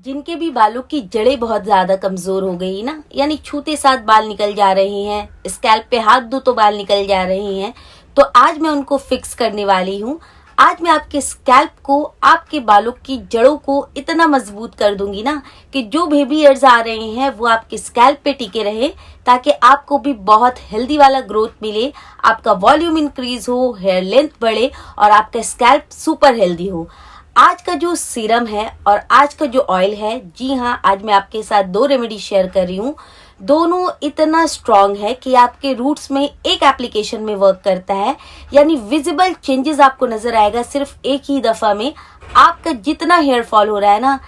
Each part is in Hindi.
जिनके भी बालों की जड़ें बहुत ज्यादा कमजोर हो गई ना, यानी छूते साथ बाल निकल जा रहे हैं, स्कैल्प पे हाथ दो तो बाल निकल जा रहे हैं, तो आज मैं उनको फिक्स करने वाली हूँ। आज मैं आपके स्कैल्प को, आपके बालों की जड़ों को इतना मजबूत कर दूंगी ना कि जो बेबी हेयर्स आ रहे हैं वो आपके स्कैल्प पे टिके रहे, ताकि आपको भी बहुत हेल्दी वाला ग्रोथ मिले, आपका वॉल्यूम इंक्रीज हो, हेयर लेंथ बढ़े और आपका स्कैल्प सुपर हेल्दी हो। आज का जो सीरम है और आज का जो ऑयल है, जी हाँ, आज मैं आपके साथ दो रेमेडी शेयर कर रही हूँ। दोनों इतना स्ट्रांग है कि आपके रूट्स में एक एप्लीकेशन में वर्क करता है, यानी विजिबल चेंजेस आपको नजर आएगा सिर्फ एक ही दफा में। आपका जितना हेयर फॉल हो रहा है ना,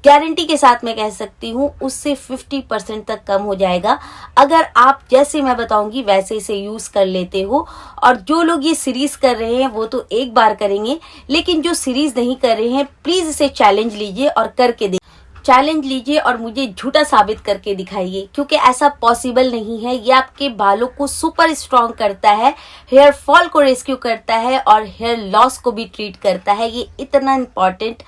गारंटी के साथ मैं कह सकती हूँ उससे 50% तक कम हो जाएगा, अगर आप जैसे मैं बताऊंगी वैसे इसे यूज कर लेते हो। और जो लोग ये सीरीज कर रहे हैं वो तो एक बार करेंगे, लेकिन जो सीरीज नहीं कर रहे हैं प्लीज इसे चैलेंज लीजिए और करके दे चैलेंज लीजिए और मुझे झूठा साबित करके दिखाइए, क्योंकि ऐसा पॉसिबल नहीं है। ये आपके बालों को सुपर स्ट्रांग करता है, हेयर फॉल को रेस्क्यू करता है और हेयर लॉस को भी ट्रीट करता है। ये इतना इम्पॉर्टेंट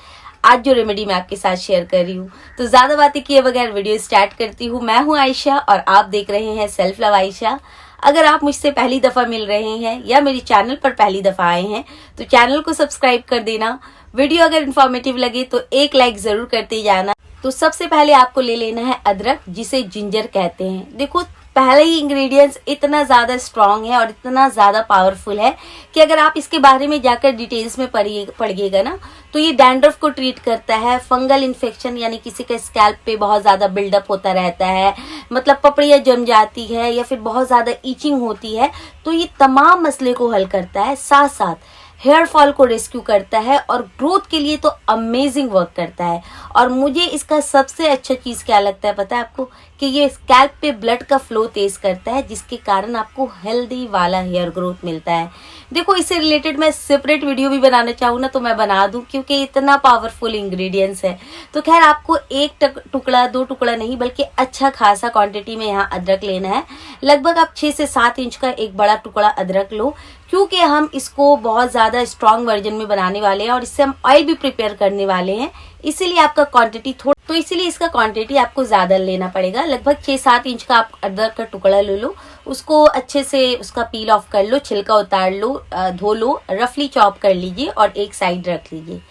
आज जो रेमेडी मैं आपके साथ शेयर कर रही हूँ, तो ज्यादा बातें किए बगैर वीडियो स्टार्ट करती हूँ। मैं हूँ आयशा और आप देख रहे हैं सेल्फ लव आयशा। अगर आप मुझसे पहली दफा मिल रहे हैं या मेरे चैनल पर पहली दफा आए हैं तो चैनल को सब्सक्राइब कर देना। वीडियो अगर इन्फॉर्मेटिव लगे तो एक लाइक जरूर करते जाना। तो सबसे पहले आपको ले लेना है अदरक, जिसे जिंजर कहते हैं। देखो, पहले ही इंग्रेडिएंट्स इतना ज्यादा स्ट्रांग है और इतना ज्यादा पावरफुल है कि अगर आप इसके बारे में जाकर डिटेल्स में पढ़िएगा ना, तो ये डैंड्रफ को ट्रीट करता है, फंगल इन्फेक्शन यानी किसी के स्कैल्प पे बहुत ज्यादा बिल्डअप होता रहता है, मतलब पपड़ियाँ जम जाती है या फिर बहुत ज्यादा ईचिंग होती है, तो ये तमाम मसले को हल करता है। साथ साथ हेयर फॉल को रेस्क्यू करता है और ग्रोथ के लिए तो अमेजिंग वर्क करता है। और मुझे इसका सबसे अच्छा चीज क्या लगता है पता है आपको, कि ये स्कैल्प पे ब्लड का फ्लो तेज करता है, जिसके कारण आपको हेल्दी वाला हेयर ग्रोथ मिलता है। देखो, इससे रिलेटेड मैं सेपरेट वीडियो भी बनाना चाहूँ ना तो मैं बना दूं, क्योंकि इतना पावरफुल इंग्रेडिएंट्स है। तो खैर, आपको एक टुकड़ा, दो टुकड़ा नहीं बल्कि अच्छा खासा क्वांटिटी में यहाँ अदरक लेना है। लगभग आप 6 से 7 इंच का एक बड़ा टुकड़ा अदरक लो, क्योंकि हम इसको बहुत ज्यादा स्ट्रॉन्ग वर्जन में बनाने वाले हैं और इससे हम ऑयल भी प्रिपेयर करने वाले हैं, इसीलिए आपका क्वांटिटी इसीलिए इसका क्वांटिटी आपको ज्यादा लेना पड़ेगा। लगभग 6-7 इंच का आप अदरक का टुकड़ा ले लो, उसको अच्छे से उसका पील ऑफ कर लो, छिलका उतार लो, धो लो, रफली चॉप कर लीजिए और एक साइड रख लीजिए।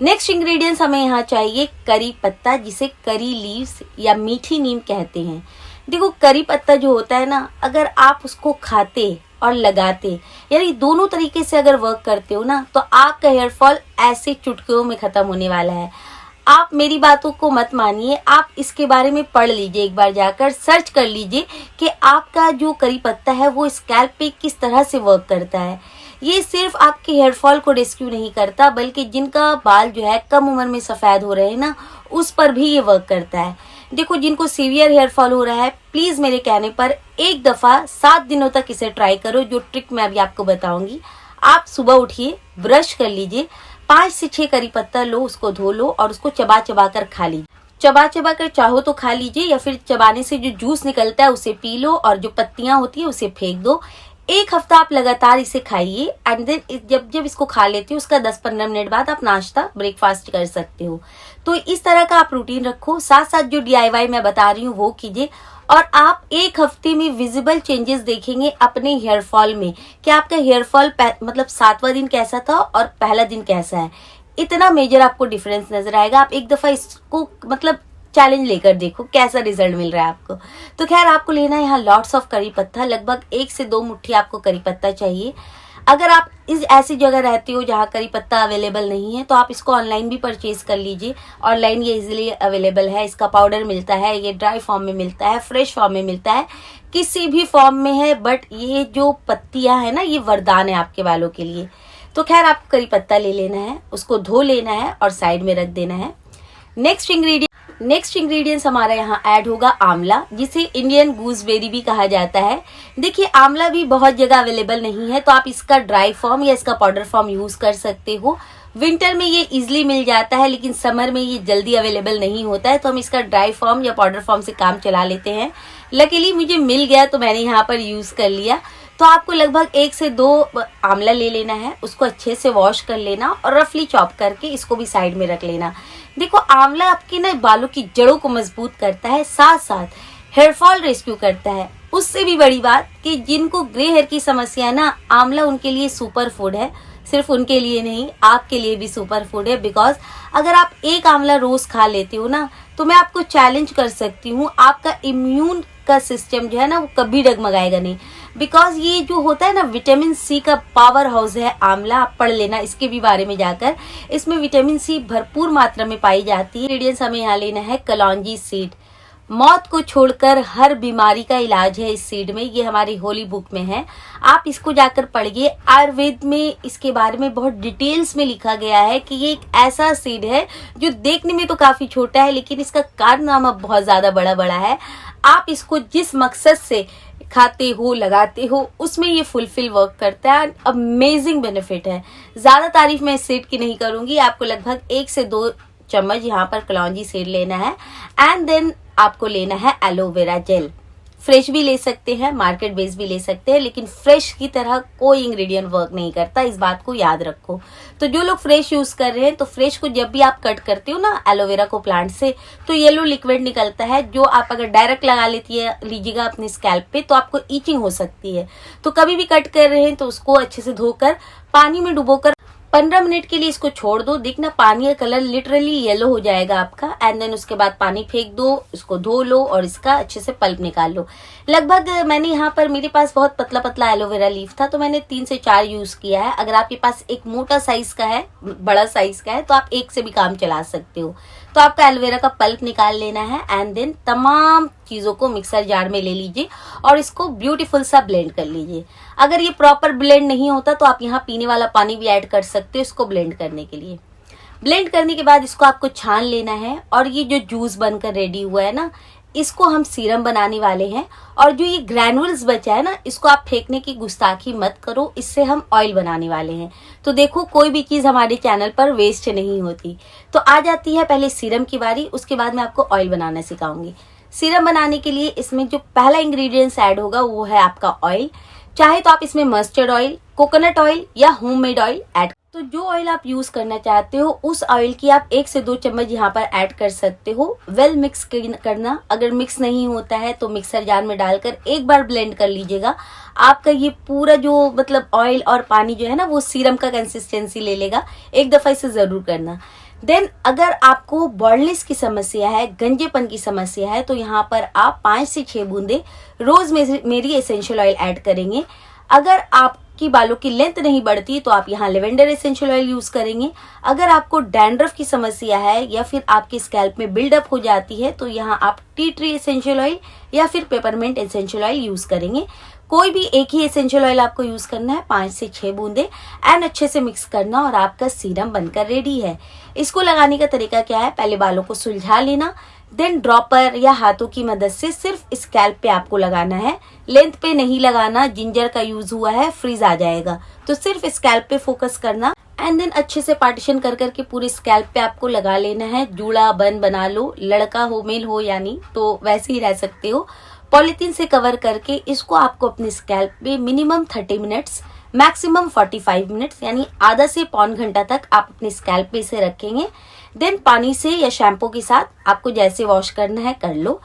नेक्स्ट इंग्रेडिएंट्स हमें यहाँ चाहिए करी पत्ता, जिसे करी लीव्स या मीठी नीम कहते हैं। देखो, करी पत्ता जो होता है ना, अगर आप उसको खाते और लगाते, यानी दोनों तरीके से अगर वर्क करते हो ना, तो आपका हेयर फॉल ऐसे चुटकियों में खत्म होने वाला है। आप मेरी बातों को मत मानिए, आप इसके बारे में पढ़ लीजिए, एक बार जाकर सर्च कर लीजिए कि आपका जो करी पत्ता है वो स्कैल्प पे किस तरह से वर्क करता है। ये सिर्फ आपके हेयर फॉल को रेस्क्यू नहीं करता, बल्कि जिनका बाल जो है कम उम्र में सफेद हो रहे हैं ना, उस पर भी ये वर्क करता है। देखो, जिनको सीवियर हेयर फॉल हो रहा है, प्लीज मेरे कहने पर एक दफा 7 दिनों तक इसे ट्राई करो। जो ट्रिक मैं अभी आपको बताऊंगी, आप सुबह उठिए, ब्रश कर लीजिए, 5 से 6 करी पत्ता लो, उसको धो लो और उसको चबा चबा कर खा लीजिए। चबा चबा कर चाहो तो खा लीजिए, या फिर चबाने से जो जूस निकलता है उसे पी लो और जो पत्तियां होती है उसे फेंक दो। 1 हफ्ता आप लगातार इसे खाइए एंड देन जब इसको खा लेते हो उसका 10-15 मिनट बाद आप नाश्ता, ब्रेकफास्ट कर सकते हो। तो इस तरह का आप रूटीन रखो, साथ साथ जो DIY मैं बता रही हूँ वो कीजिए, और आप 1 हफ्ते में विजिबल चेंजेस देखेंगे अपने हेयर फॉल में, कि आपका हेयर फॉल मतलब 7वां दिन कैसा था और पहला दिन कैसा है। इतना मेजर आपको डिफरेंस नजर आएगा। आप एक दफा इसको मतलब चैलेंज लेकर देखो कैसा रिजल्ट मिल रहा है आपको। तो खैर, आपको लेना है यहाँ लॉट्स ऑफ करी पत्ता, लगभग 1 से 2 मुट्ठी आपको करी पत्ता चाहिए। अगर आप इस ऐसी जगह रहते हो जहाँ करी पत्ता अवेलेबल नहीं है, तो आप इसको ऑनलाइन भी परचेज कर लीजिए। ऑनलाइन ये इजीली अवेलेबल है, इसका पाउडर मिलता है, ये ड्राई फॉर्म में मिलता है, फ्रेश फॉर्म में मिलता है, किसी भी फॉर्म में है। बट ये जो पत्तियां है ना, ये वरदान है आपके बालों के लिए। तो खैर, आपको करी पत्ता ले लेना है, उसको धो लेना है और साइड में रख देना है। नेक्स्ट इंग्रेडिएंट्स हमारा यहाँ ऐड होगा आंवला, जिसे इंडियन गूसबेरी भी कहा जाता है। देखिए, आंवला भी बहुत जगह अवेलेबल नहीं है, तो आप इसका ड्राई फॉर्म या इसका पाउडर फॉर्म यूज कर सकते हो। विंटर में ये इजिली मिल जाता है, लेकिन समर में ये जल्दी अवेलेबल नहीं होता है, तो हम इसका ड्राई फॉर्म या पाउडर फॉर्म से काम चला लेते हैं। लकीली मुझे मिल गया तो मैंने यहाँ पर यूज कर लिया। तो आपको लगभग 1 से 2 आंवला ले लेना है, उसको अच्छे से वॉश कर लेना और रफली चॉप करके इसको भी साइड में रख लेना। देखो आंवला आपके ना बालों की जड़ों को मजबूत करता है, साथ साथ हेयर फॉल रेस्क्यू करता है। उससे भी बड़ी बात कि जिनको ग्रे हेयर की समस्या है ना, आंवला उनके लिए सुपर फूड है। सिर्फ उनके लिए नहीं, आपके लिए भी सुपर फूड है। बिकॉज अगर आप एक आंवला रोज खा लेते हो ना, तो मैं आपको चैलेंज कर सकती हूँ, आपका इम्यून का सिस्टम जो है ना वो कभी डगमगाएगा नहीं। बिकॉज ये जो होता है ना, विटामिन सी का पावर हाउस है आंवला। आप पढ़ लेना इसके भी बारे में जाकर। इसमें विटामिन सी भरपूर मात्रा में पाई जाती है। इंग्रेडिएंट्स हमें यहाँ लेना है कलौंजी सीड। मौत को छोड़कर हर बीमारी का इलाज है इस सीड में, ये हमारी होली बुक में है। आप इसको जाकर पढ़िए। आयुर्वेद में इसके बारे में बहुत डिटेल्स में लिखा गया है कि ये एक ऐसा सीड है जो देखने में तो काफी छोटा है, लेकिन इसका कारनामा बहुत ज्यादा बड़ा बड़ा है। आप इसको जिस मकसद से खाते हो, लगाते हो, उसमें ये फुलफिल वर्क करता है। अमेजिंग बेनिफिट है। ज्यादा तारीफ मैं इस सीड की नहीं करूंगी। आपको लगभग 1 से 2 चम्मच यहाँ पर कलौंजी सीड लेना है। एंड देन आपको लेना है एलोवेरा जेल। फ्रेश भी ले सकते हैं, मार्केट बेस भी ले सकते हैं, लेकिन फ्रेश की तरह कोई इंग्रेडिएंट वर्क नहीं करता, इस बात को याद रखो। तो जो लोग फ्रेश यूज कर रहे हैं, तो फ्रेश को जब भी आप कट करते हो ना एलोवेरा को प्लांट से, तो येलो लिक्विड निकलता है, जो आप अगर डायरेक्ट लगा लीजिएगा अपने स्कैल्प पे तो आपको ईचिंग हो सकती है। तो कभी भी कट कर रहे हैं तो उसको अच्छे से धोकर पानी में डुबोकर 15 मिनट के लिए इसको छोड़ दो। देखना पानी का कलर लिटरली येलो हो जाएगा आपका। एंड देन उसके बाद पानी फेंक दो, इसको धो लो और इसका अच्छे से पल्प निकाल लो। लगभग मैंने यहाँ पर, मेरे पास बहुत पतला पतला एलोवेरा लीफ था तो मैंने 3 से 4 यूज किया है। अगर आपके पास एक मोटा साइज का है, बड़ा साइज का है, तो आप 1 से भी काम चला सकते हो। तो आपका एलोवेरा का पल्प निकाल लेना है। एंड देन तमाम चीजों को मिक्सर जार में ले लीजिए और इसको ब्यूटीफुल सा ब्लेंड कर लीजिए। अगर ये प्रॉपर ब्लेंड नहीं होता तो आप यहाँ पीने वाला पानी भी ऐड कर सकते हो इसको ब्लेंड करने के लिए। ब्लेंड करने के बाद इसको आपको छान लेना है और ये जो जूस बनकर रेडी हुआ है ना, इसको हम सीरम बनाने वाले हैं। और जो ये ग्रैनुल्स बचा है ना, इसको आप फेंकने की गुस्ताखी मत करो, इससे हम ऑयल बनाने वाले हैं। तो देखो कोई भी चीज हमारे चैनल पर वेस्ट नहीं होती। तो आ जाती है पहले सीरम की बारी, उसके बाद मैं आपको ऑयल बनाना सिखाऊंगी। सीरम बनाने के लिए इसमें जो पहला इंग्रेडिएंट्स ऐड होगा वो है आपका ऑयल। चाहे तो आप इसमें मस्टर्ड ऑयल, कोकोनट ऑयल या होममेड ऑयल ऐड। तो जो ऑयल आप यूज करना चाहते हो उस ऑयल की आप 1 से 2 चम्मच यहाँ पर ऐड कर सकते हो। वेल मिक्स करना। अगर मिक्स नहीं होता है तो मिक्सर जार में डालकर एक बार ब्लेंड कर लीजिएगा। आपका ये पूरा जो मतलब ऑयल और पानी जो है ना, वो सीरम का कंसिस्टेंसी ले लेगा। एक दफा इसे जरूर करना। देन अगर आपको बॉल्डनेस की समस्या है, गंजेपन की समस्या है, तो यहाँ पर आप 5 से 6 बूंदे रोजमेरी एसेंशियल ऑयल ऐड करेंगे। अगर आपकी बालों की लेंथ नहीं बढ़ती तो आप यहाँ लेवेंडर एसेंशियल ऑयल यूज करेंगे। अगर आपको डैंड्रफ की समस्या है या फिर आपके स्कैल्प में बिल्डअप हो जाती है तो यहाँ आप टी ट्री एसेंशियल ऑयल या फिर पेपरमिंट एसेंशियल ऑयल यूज करेंगे। कोई भी एक ही एसेंशियल ऑयल आपको यूज करना है, 5 से 6 बूंदे, एंड अच्छे से मिक्स करना और आपका सीरम बनकर रेडी है। इसको लगाने का तरीका क्या है, पहले बालों को सुलझा लेना, देन ड्रॉपर या हाथों की मदद से सिर्फ स्कैल्प पे आपको लगाना है। लेंथ पे नहीं लगाना, जिंजर का यूज हुआ है, फ्रीज आ जाएगा। तो सिर्फ स्कैल्प पे फोकस करना एंड देन अच्छे से पार्टीशन कर करके पूरे स्कैल्प पे आपको लगा लेना है। जूड़ा बन बना लो, लड़का हो मेल हो यानी, तो वैसे ही रह सकते हो। पॉलिथीन से कवर करके इसको आपको अपने स्कैल्प पे मिनिमम 30 मिनट्स, मैक्सिमम 45 मिनट्स यानी आधा से पौन घंटा तक आप अपने स्कैल्प पे इसे रखेंगे। देन पानी से या शैम्पू के साथ आपको जैसे वॉश करना है कर लो।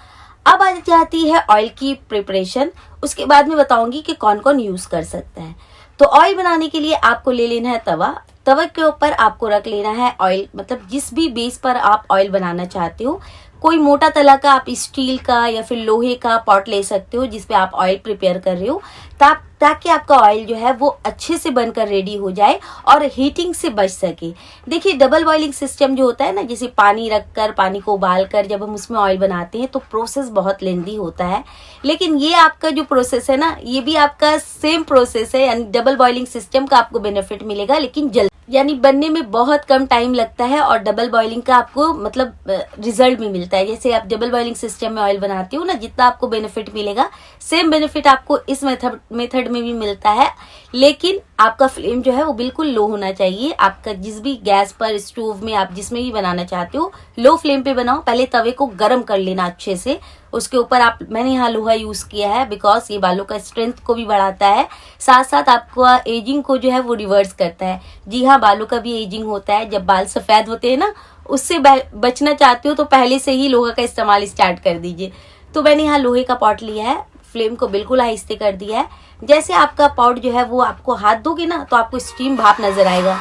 अब आ जाती है ऑयल की प्रिपरेशन। उसके बाद में बताऊंगी कि कौन कौन यूज कर सकता है। तो ऑयल बनाने के लिए आपको ले लेना है तवा। तवा के ऊपर आपको रख लेना है ऑयल, मतलब जिस भी बेस पर आप ऑयल बनाना चाहते हो। कोई मोटा तला का आप स्टील का या फिर लोहे का पॉट ले सकते हो जिसपे आप ऑयल प्रिपेयर कर रहे हो, ताकि आपका ऑयल जो है वो अच्छे से बनकर रेडी हो जाए और हीटिंग से बच सके। देखिए डबल बॉइलिंग सिस्टम जो होता है ना, जैसे पानी रखकर, पानी को उबाल कर जब हम उसमें ऑयल बनाते हैं तो प्रोसेस बहुत लेंदी होता है। लेकिन ये आपका जो प्रोसेस है ना, ये भी आपका सेम प्रोसेस है, यानी डबल बॉइलिंग सिस्टम का आपको बेनिफिट मिलेगा लेकिन जल्दी। यानी बनने में बहुत कम टाइम लगता है और डबल बॉइलिंग का आपको मतलब रिजल्ट भी मिलता है। जैसे आप डबल बॉइलिंग सिस्टम में ऑयल बनाते हो ना, जितना आपको बेनिफिट मिलेगा सेम बेनिफिट आपको इस मेथड में भी मिलता है। लेकिन आपका फ्लेम जो है वो बिल्कुल लो होना चाहिए। आपका जिस भी गैस पर, स्टोव में, आप जिसमें भी बनाना चाहते हो लो फ्लेम पे बनाओ। पहले तवे को गर्म कर लेना अच्छे से, उसके ऊपर मैंने यहाँ लोहा यूज किया है बिकॉज ये बालों का स्ट्रेंथ को भी बढ़ाता है, साथ साथ आपको एजिंग को जो है वो रिवर्स करता है। जी हाँ, बालों का भी एजिंग होता है। जब बाल सफेद होते हैं ना, उससे बचना चाहते हो तो पहले से ही लोहा का इस्तेमाल स्टार्ट कर दीजिए। तो मैंने यहाँ लोहे का पॉट लिया है, फ्लेम को बिल्कुल आहिस्ते कर दिया है। जैसे आपका पॉट जो है वो आपको हाथ दोगे ना तो आपको स्टीम भाप नजर आएगा,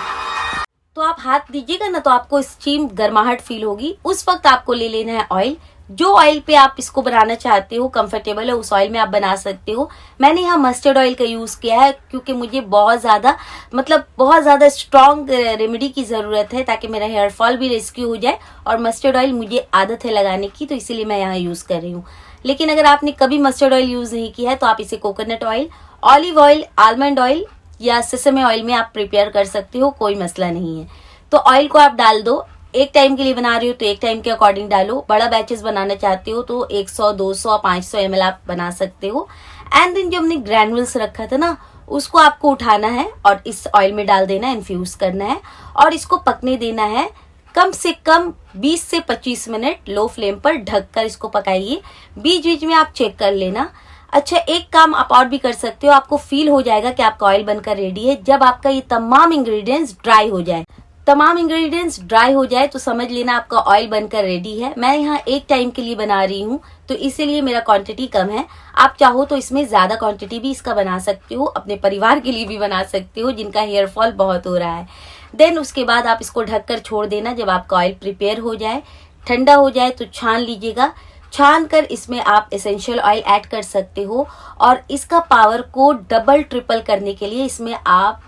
तो आप हाथ दीजिएगा ना तो आपको स्टीम गर्माहट फील होगी। उस वक्त आपको ले लेना है ऑयल। जो ऑयल पे आप इसको बनाना चाहते हो, कंफर्टेबल है उस ऑयल में आप बना सकते हो। मैंने यहाँ मस्टर्ड ऑयल का यूज किया है क्योंकि मुझे बहुत ज्यादा स्ट्रॉन्ग रेमेडी की जरूरत है ताकि मेरा हेयर फॉल भी रेस्क्यू हो जाए। और मस्टर्ड ऑयल मुझे आदत है लगाने की, तो इसीलिए मैं यहाँ यूज कर रही हूँ। लेकिन अगर आपने कभी मस्टर्ड ऑयल यूज नहीं किया है तो आप इसे coconut oil, olive oil, almond oil या सेसमे ऑयल में आप प्रिपेयर कर सकते हो, कोई मसला नहीं है। तो ऑयल को आप डाल दो। एक टाइम के लिए बना रही हो तो एक टाइम के अकॉर्डिंग डालो। बड़ा बैचेस बनाना चाहते हो तो 100, 200, 500 ml आप बना सकते हो। एंड देन जो हमने ग्रैनुल्स रखा था ना, उसको आपको उठाना है और इस ऑयल में डाल देना है, इन्फ्यूज करना है और इसको पकने देना है कम से कम 20 से 25 मिनट। लो फ्लेम पर ढककर इसको पकाइए। बीच बीच में आप चेक कर लेना। अच्छा, एक काम आप और भी कर सकते हो। आपको फील हो जाएगा कि आपका ऑयल बनकर रेडी है जब आपका ये तमाम इंग्रेडिएंट्स ड्राई हो जाए। तमाम इंग्रेडिएंट्स ड्राई हो जाए तो समझ लेना आपका ऑयल बनकर रेडी है। मैं यहाँ एक टाइम के लिए बना रही हूँ तो इसीलिए मेरा क्वांटिटी कम है। आप चाहो तो इसमें ज्यादा क्वांटिटी भी इसका बना सकते हो, अपने परिवार के लिए भी बना सकते हो जिनका हेयर फॉल बहुत हो रहा है। देन उसके बाद आप इसको ढककर छोड़ देना। जब आपका ऑयल प्रिपेयर हो जाए, ठंडा हो जाए तो छान लीजिएगा। छान कर इसमें आप एसेंशियल ऑयल ऐड कर सकते हो और इसका पावर को डबल ट्रिपल करने के लिए इसमें आप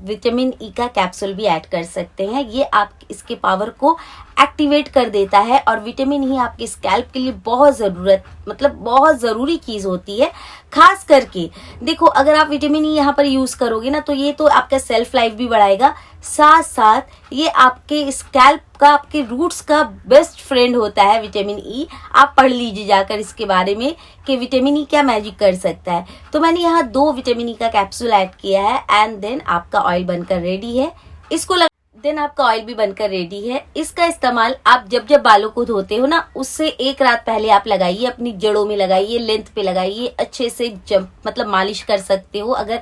विटामिन ई का कैप्सूल भी ऐड कर सकते हैं। ये आप इसके पावर को एक्टिवेट कर देता है और विटामिन ई आपके स्कैल्प के लिए बहुत जरूरी चीज होती है। खास करके देखो, अगर आप विटामिन ई यहाँ पर यूज करोगे ना तो ये तो आपका सेल्फ लाइफ भी बढ़ाएगा, साथ साथ ये आपके स्कैल्प का, आपके रूट्स का बेस्ट फ्रेंड होता है विटामिन ई। आप पढ़ लीजिए जाकर इसके बारे में कि विटामिन ई क्या मैजिक कर सकता है। तो मैंने यहाँ 2 विटामिन ई का कैप्सूल ऐड किया है एंड देन आपका ऑयल बनकर रेडी है। आपका ऑयल भी बनकर रेडी है। इसका इस्तेमाल आप जब बालों को धोते हो ना, उससे एक रात पहले आप लगाइए, अपनी जड़ों में लगाइए, लेंथ पे लगाइए, अच्छे से मालिश कर सकते हो। अगर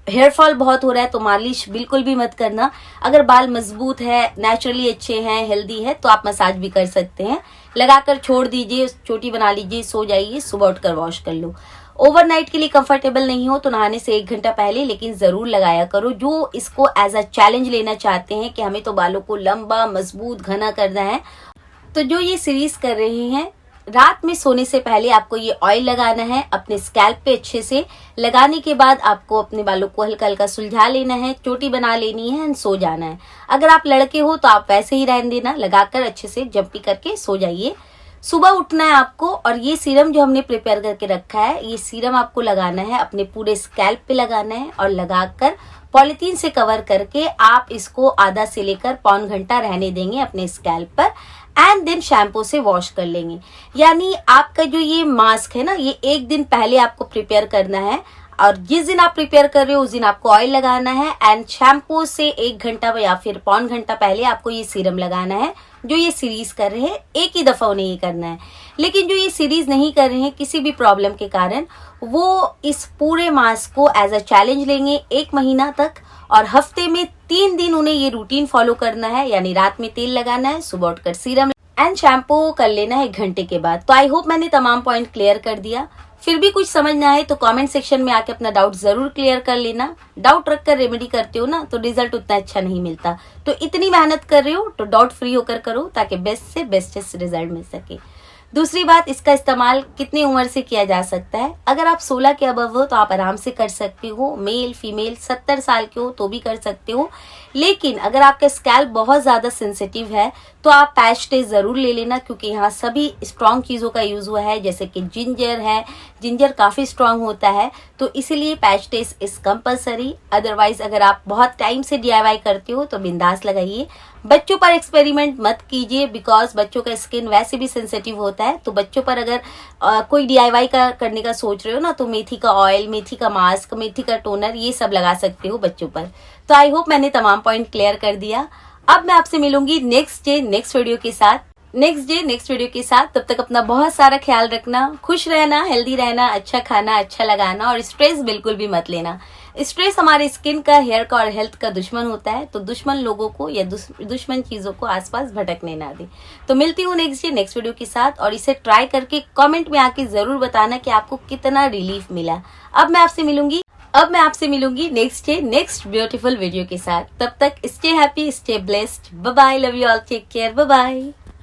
हेयर फॉल बहुत हो रहा है तो मालिश बिल्कुल भी मत करना। अगर बाल मजबूत है, नेचुरली अच्छे हैं, हेल्दी है तो आप मसाज भी कर सकते हैं। लगाकर छोड़ दीजिए, चोटी बना लीजिए, सो जाइए, सुबह उठकर वॉश कर लो। ओवरनाइट के लिए कंफर्टेबल नहीं हो तो नहाने से 1 घंटा पहले लेकिन जरूर लगाया करो। जो इसको एज अ चैलेंज लेना चाहते हैं कि हमें तो बालों को लंबा, मजबूत, घना करना है, तो जो ये सीरीज कर रहे हैं, रात में सोने से पहले आपको ये ऑयल लगाना है अपने स्कैल्प पे अच्छे से। लगाने के बाद आपको अपने बालों को हल्का हल्का सुलझा लेना है, चोटी बना लेनी है एंड सो जाना है। अगर आप लड़के हो तो आप वैसे ही रहने देना, लगाकर अच्छे से जंपी करके सो जाइए। सुबह उठना है आपको और ये सीरम जो हमने प्रिपेयर करके रखा है, ये सीरम आपको लगाना है, अपने पूरे स्कैल्प पे लगाना है और लगाकर पॉलिथीन से कवर करके आप इसको आधा से लेकर पौन घंटा रहने देंगे अपने स्कैल्प पर एंड देन शैम्पू से वॉश कर लेंगे। यानी आपका जो ये मास्क है ना, ये 1 दिन पहले आपको प्रिपेयर करना है और जिस दिन आप प्रिपेयर कर रहे हो उस दिन आपको ऑयल लगाना है एंड शैम्पू से 1 घंटा या फिर पौन घंटा पहले आपको ये सीरम लगाना है। जो ये सीरीज कर रहे हैं एक ही दफा उन्हें ये करना है, लेकिन जो ये सीरीज नहीं कर रहे हैं किसी भी प्रॉब्लम के कारण, वो इस पूरे मास्क को एज अ चैलेंज लेंगे 1 महीना तक और हफ्ते में 3 दिन उन्हें ये रूटीन फॉलो करना है। यानी रात में तेल लगाना है, सुबह उठकर सीरम एंड शैम्पू कर लेना है 1 घंटे के बाद। तो आई होप मैंने तमाम पॉइंट क्लियर कर दिया। फिर भी कुछ समझ ना आए तो कमेंट सेक्शन में आके अपना डाउट जरूर क्लियर कर लेना। डाउट रखकर रेमेडी करते हो ना तो रिजल्ट उतना अच्छा नहीं मिलता, तो इतनी मेहनत कर रहे हो तो डाउट फ्री होकर करो ताकि बेस्ट से बेस्टेस्ट रिजल्ट मिल सके। दूसरी बात, इसका इस्तेमाल कितनी उम्र से किया जा सकता है? अगर आप 16 के अबव हो तो आप आराम से कर सकते हो। मेल फीमेल 70 साल के हो तो भी कर सकते हो, लेकिन अगर आपका स्कैल्प बहुत ज़्यादा सेंसिटिव है तो आप पैच टेस्ट ज़रूर ले लेना, क्योंकि यहाँ सभी स्ट्रॉन्ग चीज़ों का यूज़ हुआ है, जैसे कि जिंजर है, जिंजर काफ़ी स्ट्रॉन्ग होता है, तो इसीलिए patch test is compulsory. Otherwise अगर आप बहुत टाइम से DIY करते हो तो बिंदास लगाइए। बच्चों पर एक्सपेरिमेंट मत कीजिए, बिकॉज बच्चों का स्किन वैसे भी सेंसिटिव होता है। तो बच्चों पर अगर कोई DIY करने का सोच रहे हो ना, तो मेथी का ऑयल, मेथी का मास्क, मेथी का टोनर, ये सब लगा सकते हो बच्चों पर। तो आई होप मैंने तमाम पॉइंट क्लियर कर दिया। अब मैं आपसे मिलूंगी नेक्स्ट वीडियो के साथ। तब तक अपना बहुत सारा ख्याल रखना, खुश रहना, हेल्दी रहना, अच्छा खाना, अच्छा लगाना, और स्ट्रेस बिल्कुल भी मत लेना। स्ट्रेस हमारे स्किन का, हेयर का और हेल्थ का दुश्मन होता है, तो दुश्मन लोगों को या दुश्मन चीजों को आसपास भटकने ना दे। तो मिलती हूँ नेक्स्ट वीडियो के साथ, और इसे ट्राई करके कमेंट में आके जरूर बताना कि आपको कितना रिलीफ मिला। अब मैं आपसे मिलूंगी नेक्स्ट ब्यूटीफुल वीडियो के साथ। तब तक stay happy, stay blessed, bye bye, love you all, take care, bye bye.